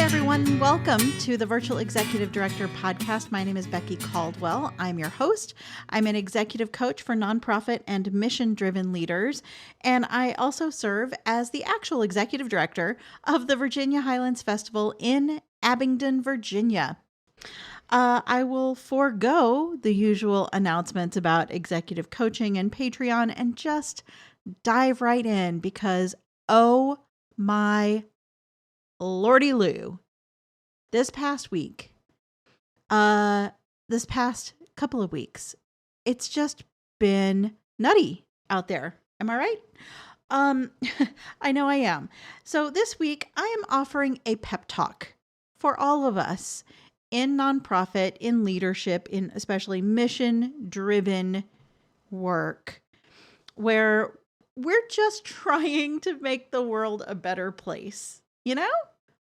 everyone. Welcome to the Virtual Executive Director podcast. My name is Becky Caldwell. I'm your host. I'm an executive coach for nonprofit and mission-driven leaders, and I also serve as the actual executive director of the Virginia Highlands Festival in Abingdon, Virginia. I will forego the usual announcements about executive coaching and Patreon and just dive right in because, oh my Lordy Lou, this past couple of weeks, it's just been nutty out there. Am I right? I know I am. So this week I am offering a pep talk for all of us in nonprofit, in leadership, in especially mission-driven work, where we're just trying to make the world a better place. You know,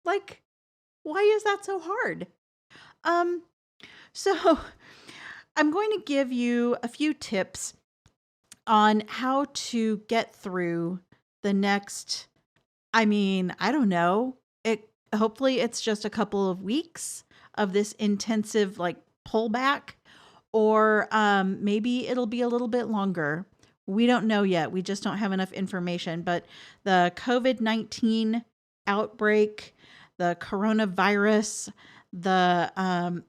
like, why is that so hard? So I'm going to give you a few tips on how to get through the next, I don't know, hopefully it's just a couple of weeks of this intensive pullback, or maybe it'll be a little bit longer. We don't know yet. We just don't have enough information, but the COVID-19 outbreak, the coronavirus, the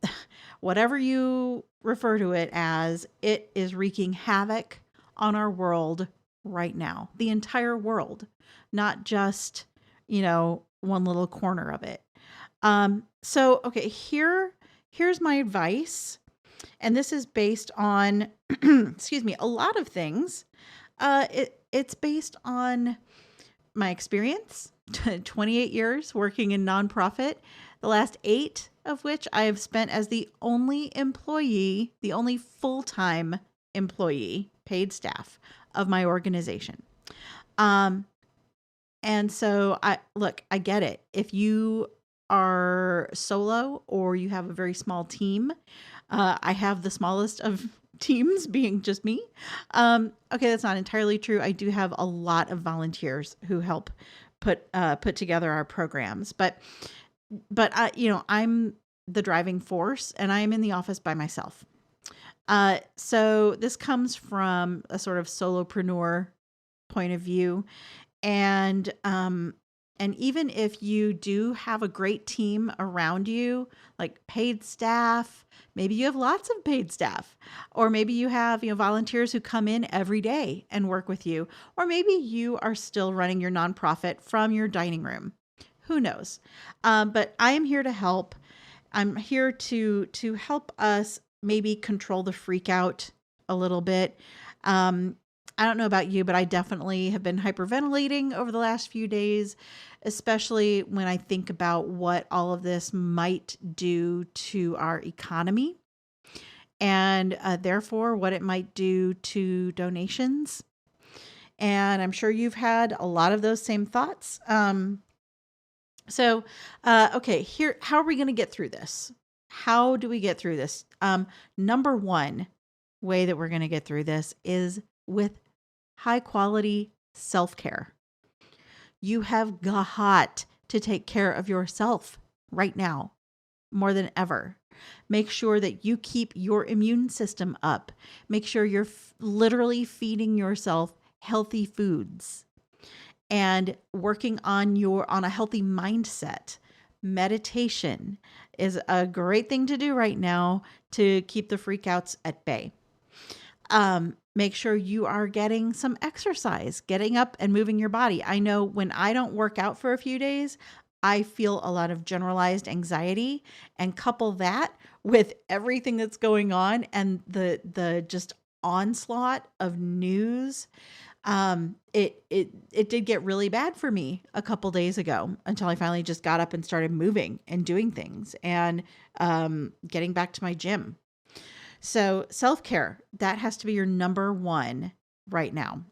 whatever you refer to it as, it is wreaking havoc on our world right now. The entire world, not just, one little corner of it. Okay, here's my advice. And this is based on, a lot of things. It's based on my experience, 28 years working in nonprofit, the last 8 of which I have spent as the only employee, the only full-time employee, paid staff of my organization. And so I get it. If you are solo or you have a very small team, I have the smallest of teams being just me. Okay, that's not entirely true. I do have a lot of volunteers who help put together our programs, but I'm the driving force and I am in the office by myself. So this comes from a sort of solopreneur point of view. And even if you do have a great team around you, like paid staff, maybe you have lots of paid staff, or maybe you have, volunteers who come in every day and work with you, or maybe you are still running your nonprofit from your dining room. Who knows? But I am here to help. I'm here to help us maybe control the freak out a little bit. I don't know about you, but I definitely have been hyperventilating over the last few days, especially when I think about what all of this might do to our economy and therefore what it might do to donations. And I'm sure you've had a lot of those same thoughts. Okay, here, how are we going to get through this? How do we get through this? Number one way that we're going to get through this is with high quality self-care. You have got to take care of yourself right now more than ever. Make sure that you keep your immune system up. Make sure you're literally feeding yourself healthy foods and working on a healthy mindset. Meditation is a great thing to do right now to keep the freakouts at bay. Make sure you are getting some exercise, getting up and moving your body. I know when I don't work out for a few days, I feel a lot of generalized anxiety, and couple that with everything that's going on and the just onslaught of news. It did get really bad for me a couple days ago until I finally just got up and started moving and doing things and getting back to my gym. So self-care, that has to be your number one right now.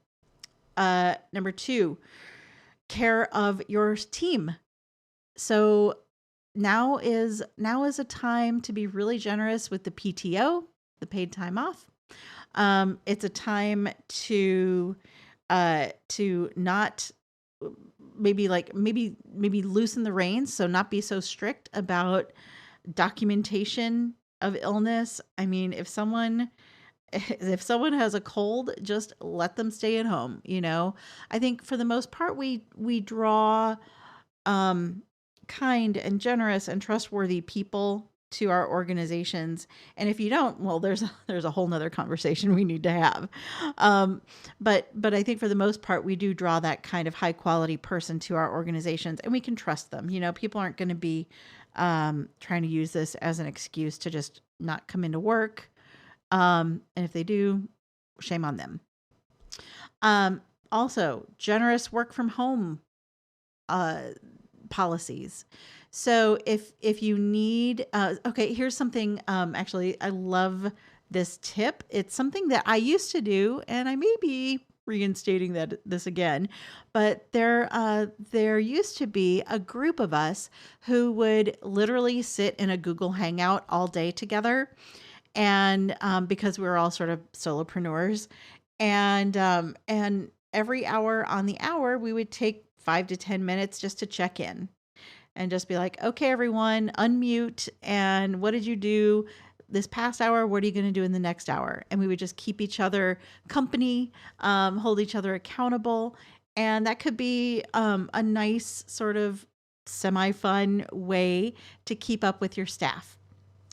Number two, care of your team. So now is a time to be really generous with the PTO, the paid time off. It's a time to not maybe loosen the reins, so not be so strict about documentation of illness. I mean, if someone has a cold, just let them stay at home, you know. I think for the most part we draw um kind and generous and trustworthy people to our organizations. And if you don't, well, there's a whole nother conversation we need to have. Um, but I think for the most part, we do draw that kind of high quality person to our organizations, and we can trust them. You know, people aren't going to be trying to use this as an excuse to just not come into work. And if they do, shame on them. Also, generous work from home uh, policies. So if you need, okay, here's something. Actually, I love this tip. It's something that I used to do, and I may be reinstating this again. But there used to be a group of us who would literally sit in a Google Hangout all day together, and because we were all sort of solopreneurs, and every hour on the hour we would take 5 to 10 minutes just to check in and just be like, okay, everyone, unmute. And what did you do this past hour? What are you going to do in the next hour? And we would just keep each other company, hold each other accountable. And that could be a nice sort of semi fun way to keep up with your staff.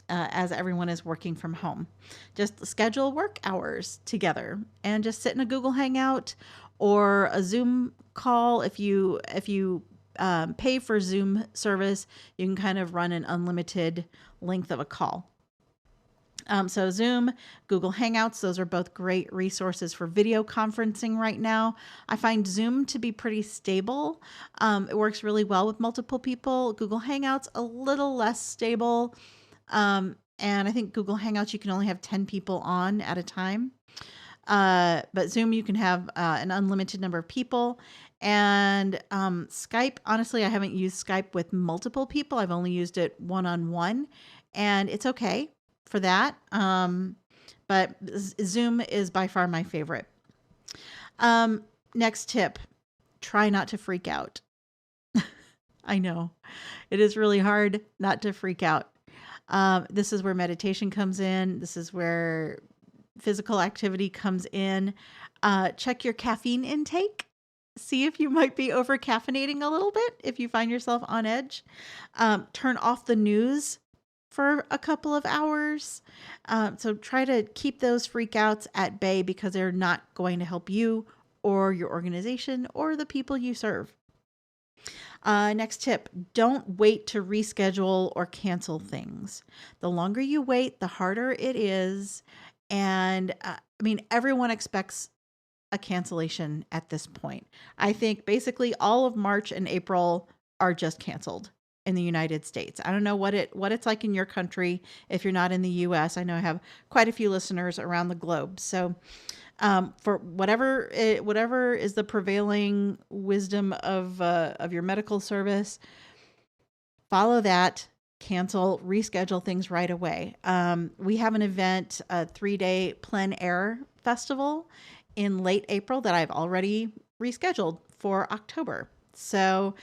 As everyone is working from home, just schedule work hours together and just sit in a Google Hangout or a Zoom call. If you pay for Zoom service, you can kind of run an unlimited length of a call. So Zoom, Google Hangouts, those are both great resources for video conferencing right now. I find Zoom to be pretty stable. It works really well with multiple people. Google Hangouts, a little less stable. And I think Google Hangouts, you can only have 10 people on at a time. But Zoom, you can have an unlimited number of people. And Skype, honestly, I haven't used Skype with multiple people. I've only used it one-on-one, and it's okay for that. But Zoom is by far my favorite. Next tip, try not to freak out. I know it is really hard not to freak out. This is where meditation comes in. This is where physical activity comes in. Check your caffeine intake. See if you might be over caffeinating a little bit if you find yourself on edge. Turn off the news for a couple of hours. So try to keep those freakouts at bay because they're not going to help you or your organization or the people you serve. Next tip, don't wait to reschedule or cancel things. The longer you wait, the harder it is. And I mean, everyone expects a cancellation at this point. I think basically all of March and April are just canceled in the United States. I don't know what it's like in your country if you're not in the US. I know I have quite a few listeners around the globe. So for whatever is the prevailing wisdom of your medical service, follow that, cancel, reschedule things right away. We have an event, a 3-day plein air festival in late April that I've already rescheduled for October. So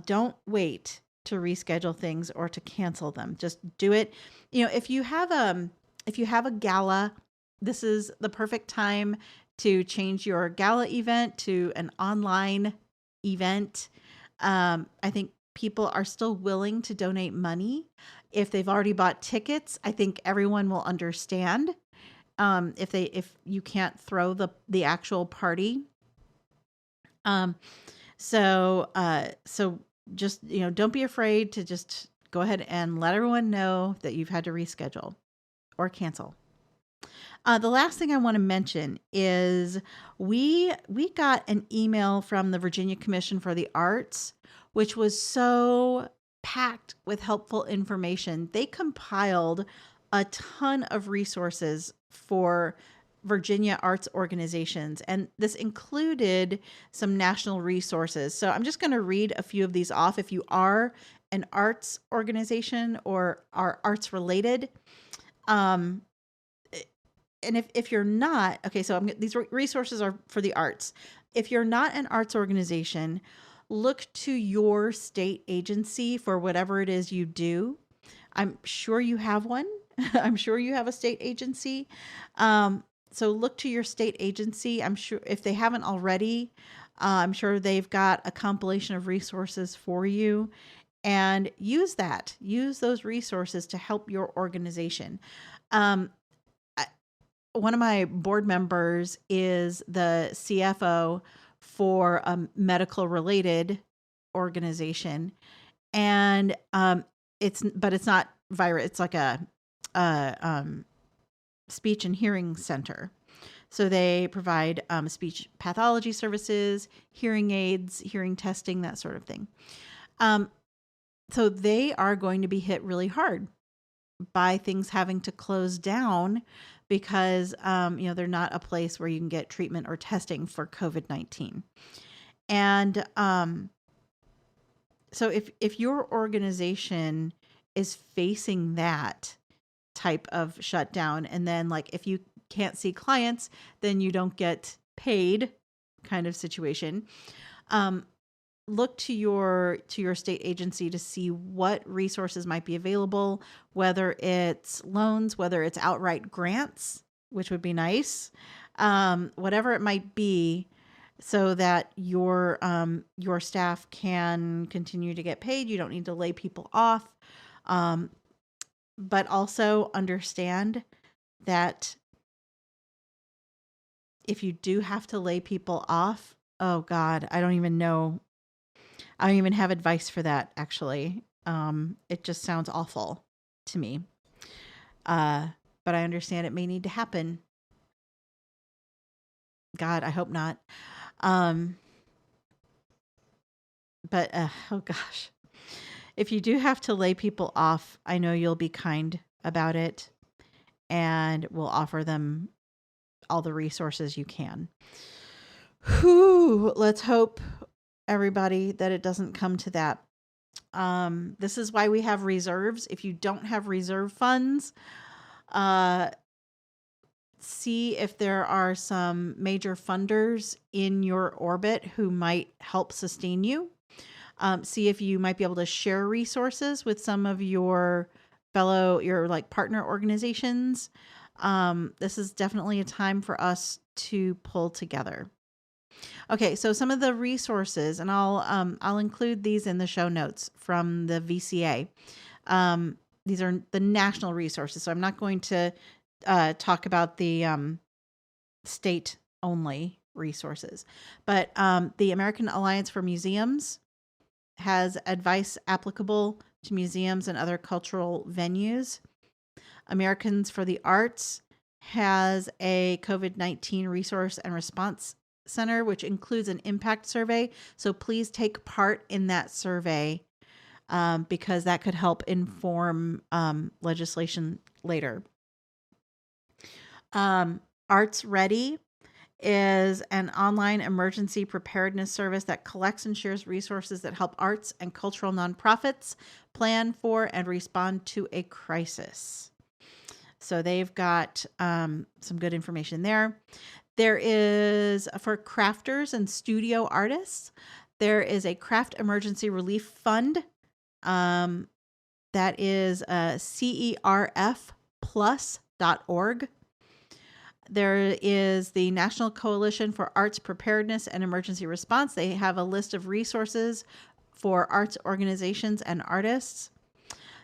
don't wait to reschedule things or to cancel them. Just do it. You know, if you have a gala, this is the perfect time to change your gala event to an online event. I think people are still willing to donate money. If they've already bought tickets, I think everyone will understand. If you can't throw the actual party. So just, you know, don't be afraid to just go ahead and let everyone know that you've had to reschedule or cancel. The last thing I want to mention is we got an email from the Virginia Commission for the Arts, which was so packed with helpful information. They compiled a ton of resources for Virginia arts organizations, and this included some national resources. So I'm just going to read a few of these off. If you are an arts organization or are arts related, and if you're not, okay, so these resources are for the arts. If you're not an arts organization, Look to your state agency for whatever it is you do. I'm sure you have one. I'm sure you have a state agency. So look to your state agency. I'm sure if they haven't already, I'm sure they've got a compilation of resources for you, and use that. Use those resources to help your organization. Um, One of my board members is the CFO for a medical related organization, and it's not virus. It's like a speech and hearing center. So they provide speech pathology services, hearing aids, hearing testing, that sort of thing. So they are going to be hit really hard by things having to close down because they're not a place where you can get treatment or testing for COVID-19. And so if your organization is facing that type of shutdown, and then like if you can't see clients, then you don't get paid kind of situation, look to your state agency to see what resources might be available, whether it's loans, whether it's outright grants, which would be nice, whatever it might be, so that your staff can continue to get paid. You don't need to lay people off, but also understand that if you do have to lay people off, oh God, I don't even have advice for that, actually. It just sounds awful to me. But I understand it may need to happen. God, I hope not. But oh gosh. If you do have to lay people off, I know you'll be kind about it and will offer them all the resources you can. Whew, let's hope, everybody, that it doesn't come to that. This is why we have reserves. If you don't have reserve funds, see if there are some major funders in your orbit who might help sustain you. See if you might be able to share resources with some of your partner organizations. This is definitely a time for us to pull together. Okay, so some of the resources, and I'll include these in the show notes from the VCA. These are the national resources, so I'm not going to talk about the state only resources. But the American Alliance for Museums has advice applicable to museums and other cultural venues. Americans for the Arts has a COVID-19 resource and response center, which includes an impact survey. So please take part in that survey because that could help inform legislation later. Arts Ready is an online emergency preparedness service that collects and shares resources that help arts and cultural nonprofits plan for and respond to a crisis. So they've got some good information there. There is, for crafters and studio artists, there is a Craft Emergency Relief Fund. That is cerfplus.org. There is the National Coalition for Arts Preparedness and Emergency Response. They have a list of resources for arts organizations and artists.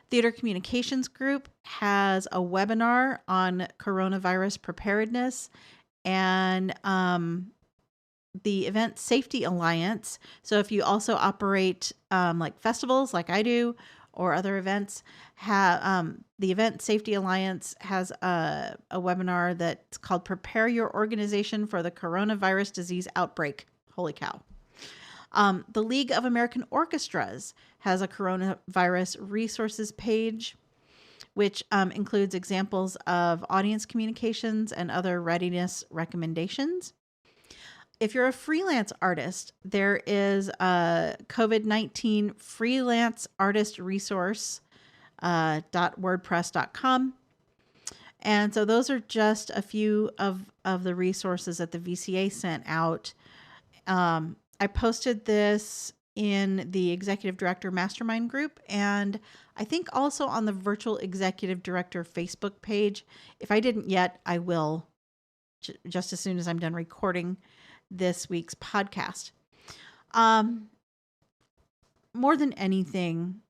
Theater Communications Group has a webinar on coronavirus preparedness, and the Event Safety Alliance. So if you also operate like festivals like I do or other events, the Event Safety Alliance has a webinar that's called Prepare Your Organization for the Coronavirus Disease Outbreak. Holy cow. The League of American Orchestras has a coronavirus resources page, which includes examples of audience communications and other readiness recommendations. If you're a freelance artist, there is a COVID-19 freelance artist resource .wordpress.com. And so those are just a few of the resources that the VCA sent out. I posted this in the Executive Director Mastermind group, and I think also on the Virtual Executive Director Facebook page. If I didn't yet, I will just as soon as I'm done recording this week's podcast. More than anything,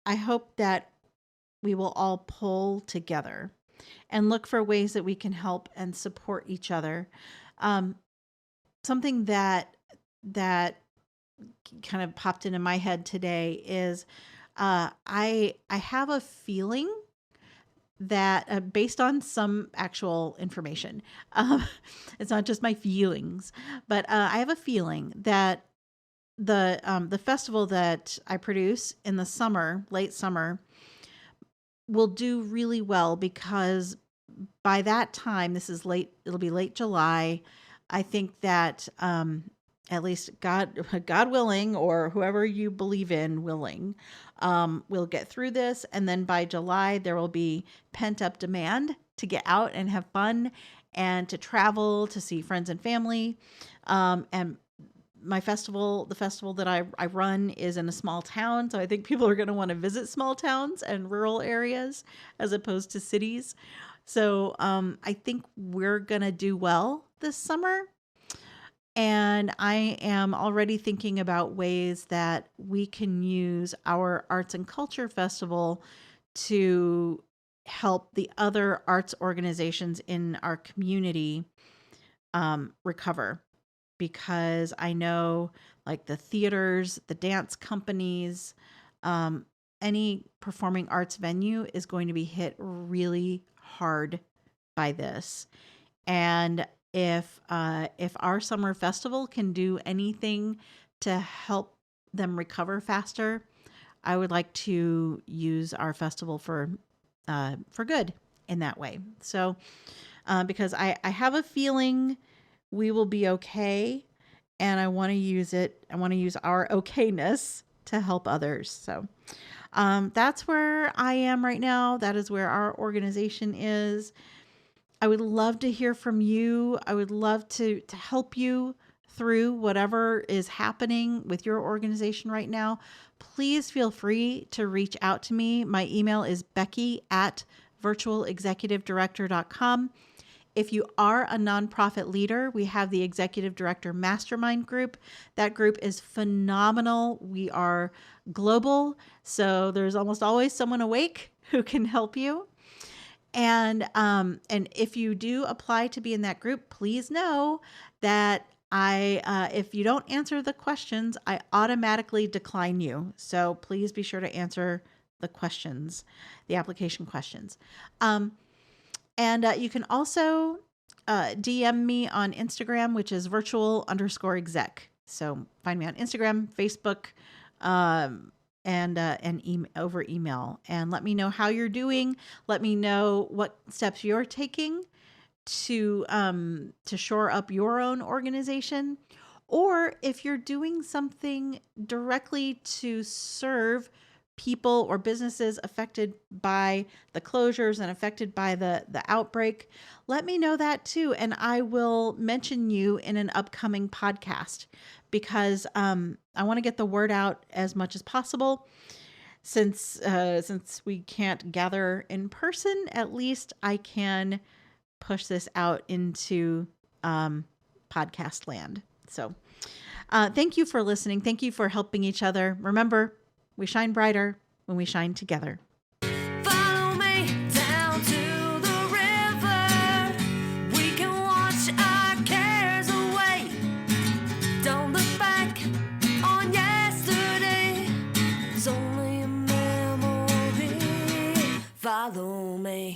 I hope that we will all pull together and look for ways that we can help and support each other. Something that kind of popped into my head today is I have a feeling that based on some actual information, it's not just my feelings, but I have a feeling that the festival that I produce in the summer, late summer, will do really well because by that time, it'll be late July. I think that at least God willing, or whoever you believe in willing, we'll get through this. And then by July, there will be pent up demand to get out and have fun and to travel, to see friends and family. And the festival that I run is in a small town. So I think people are going to want to visit small towns and rural areas as opposed to cities. So I think we're going to do well this summer. And I am already thinking about ways that we can use our Arts and Culture Festival to help the other arts organizations in our community recover. Because I know, like the theaters, the dance companies, any performing arts venue is going to be hit really hard by this. And if our summer festival can do anything to help them recover faster, I would like to use our festival for good in that way. So because I have a feeling we will be okay, and I want to use it. I want to use our okayness to help others. So that's where I am right now. That is where our organization is. I would love to hear from you. I would love to help you through whatever is happening with your organization right now. Please feel free to reach out to me. My email is becky@virtualexecutivedirector.com. If you are a nonprofit leader, we have the Executive Director Mastermind group. That group is phenomenal. We are global, so there's almost always someone awake who can help you. And if you do apply to be in that group, please know that if you don't answer the questions, I automatically decline you. So please be sure to answer the questions, the application questions. And you can also DM me on Instagram, which is virtual_exec. So find me on Instagram, Facebook, and over email, and let me know how you're doing. Let me know what steps you're taking to shore up your own organization, or if you're doing something directly to serve people or businesses affected by the closures and affected by the outbreak. Let me know that too, and I will mention you in an upcoming podcast, because I want to get the word out as much as possible. Since we can't gather in person, at least I can push this out into podcast land. So thank you for listening. Thank you for helping each other. Remember, we shine brighter when we shine together. Follow me down to the river. We can wash our cares away. Don't look back on yesterday. It's only a memory. Follow me.